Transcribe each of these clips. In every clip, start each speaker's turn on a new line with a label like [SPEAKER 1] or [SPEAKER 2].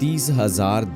[SPEAKER 1] 30,000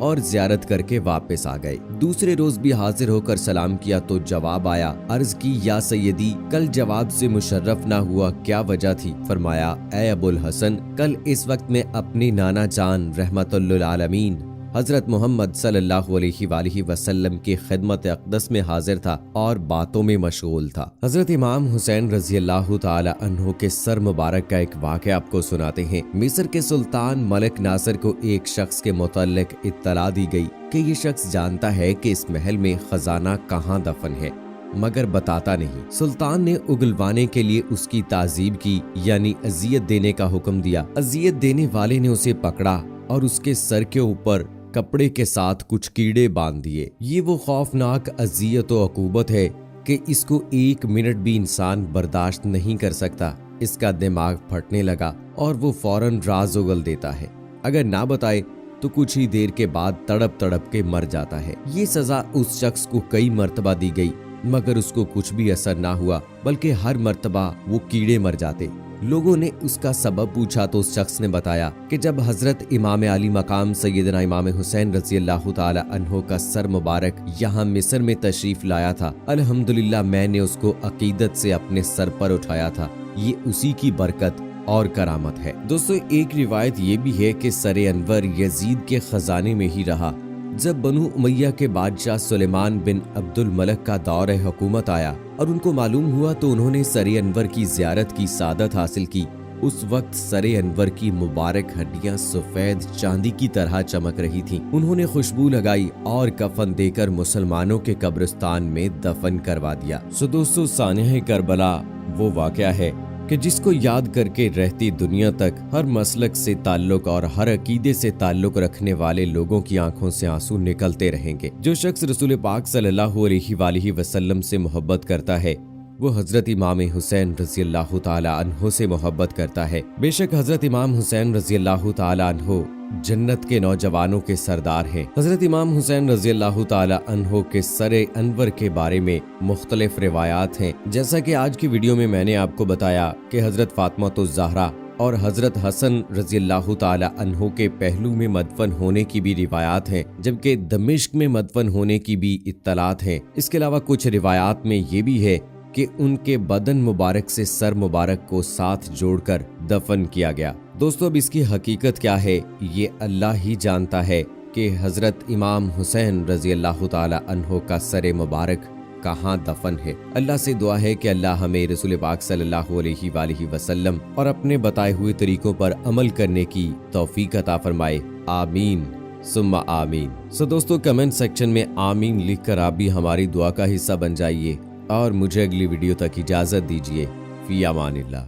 [SPEAKER 1] और जियारत करके वापस आ गए। दूसरे रोज भी हाजिर होकर सलाम किया तो जवाब आया। अर्ज की, या सैयदी, कल जवाब से मुशर्रफ ना हुआ, क्या वजह थी? फरमाया, ए अबुल हसन, कल इस वक्त में अपनी नाना जान रहमतुल्लिल आलमीन हजरत मोहम्मद सल्लल्लाहु अलैहि वसल्लम की खिदमत अक़दस में हाजिर था और बातों में मशगूल था। हजरत इमाम हुसैन रजी अल्लाह ताला अन्हो के सर मुबारक का एक वाक़या आपको सुनाते हैं। मिस्र के सुल्तान मलिक नासिर को एक शख्स के मुतल्लिक इत्तला दी गई कि ये शख्स जानता है कि इस महल में खजाना कहाँ दफन है, मगर बताता नहीं। सुल्तान ने उगलवाने के लिए उसकी ताजीब की, यानी अजियत देने का हुक्म दिया। अजियत देने वाले ने उसे पकड़ा और उसके सर के ऊपर कपड़े के साथ कुछ कीड़े बांध दिए। ये वो खौफनाक अजियत व अकूबत है कि इसको एक मिनट भी इंसान बर्दाश्त नहीं कर सकता। इसका दिमाग फटने लगा और वो फौरन राज उगल देता है। अगर ना बताए तो कुछ ही देर के बाद तड़प तड़प के मर जाता है। ये सजा उस शख्स को कई मर्तबा दी गई, मगर उसको कुछ भी असर ना हुआ, बल्कि हर मर्तबा वो कीड़े मर जाते। लोगों ने उसका सबब पूछा तो उस शख्स ने बताया कि जब हजरत इमाम अली मकाम सैयदना इमाम हुसैन रजी अल्लाह ताला अन्हो का सर मुबारक यहाँ मिस्र में तशरीफ लाया था, अल्हम्दुलिल्लाह मैंने उसको अकीदत से अपने सर पर उठाया था। ये उसी की बरकत और करामत है। दोस्तों, एक रिवायत ये भी है कि सर अनवर यजीद के खजाने में ही रहा। जब बनु उमैया के बादशाह सुलेमान बिन अब्दुल मलिक का दौर हुकूमत आया और उनको मालूम हुआ तो उन्होंने सर अनवर की ज़ियारत की सादत हासिल की। उस वक्त सर अनवर की मुबारक हड्डियां सफेद चांदी की तरह चमक रही थीं। उन्होंने खुशबू लगाई और कफन देकर मुसलमानों के कब्रिस्तान में दफन करवा दिया। सो दोस्तों, सानिया करबला वो वाक़या है कि जिसको याद करके रहती दुनिया तक हर मसलक से ताल्लुक और हर अकीदे से ताल्लुक रखने वाले लोगों की आंखों से आंसू निकलते रहेंगे। जो शख्स रसूल पाक सल्लल्लाहु अलैहि वसल्लम से मोहब्बत करता है वो हजरत इमाम हुसैन रजी अल्लाह ताला अन्हो से मोहब्बत करता है। बेशक हजरत इमाम हुसैन रजी अल्लाह ताला अन्हो जन्नत के नौजवानों के सरदार हैं। हजरत इमाम हुसैन रजी अल्लाह ताला अन्हो के सरे अनवर के बारे में मुख्तलिफ रिवायात हैं। जैसा कि आज की वीडियो में मैंने आपको बताया कि हजरत फातिमा तो ज़हरा और हजरत हसन रजी अल्लाह ताला अन्हो के पहलू में मदफन होने की भी रिवायात हैं, जबकि दमिश्क में मदफन होने की भी इत्तलात हैं। इसके अलावा कुछ रिवायात में ये भी है कि उनके बदन मुबारक से सर मुबारक को साथ जोड़कर दफन किया गया। दोस्तों, अब इसकी हकीकत क्या है ये अल्लाह ही जानता है कि हजरत इमाम हुसैन रजी अल्लाह ताला अन्हो का सर मुबारक कहाँ दफन है। अल्लाह से दुआ है कि अल्लाह हमें रसूल पाक सल्लल्लाहु अलैहि वसल्लम और अपने बताए हुए तरीकों पर अमल करने की तौफीक अता फरमाए। आमीन सुम्मा आमीन। सो दोस्तों, कमेंट सेक्शन में आमीन लिखकर आप भी हमारी दुआ का हिस्सा बन जाइए और मुझे अगली वीडियो तक इजाजत दीजिए। फी अमानिल्लाह।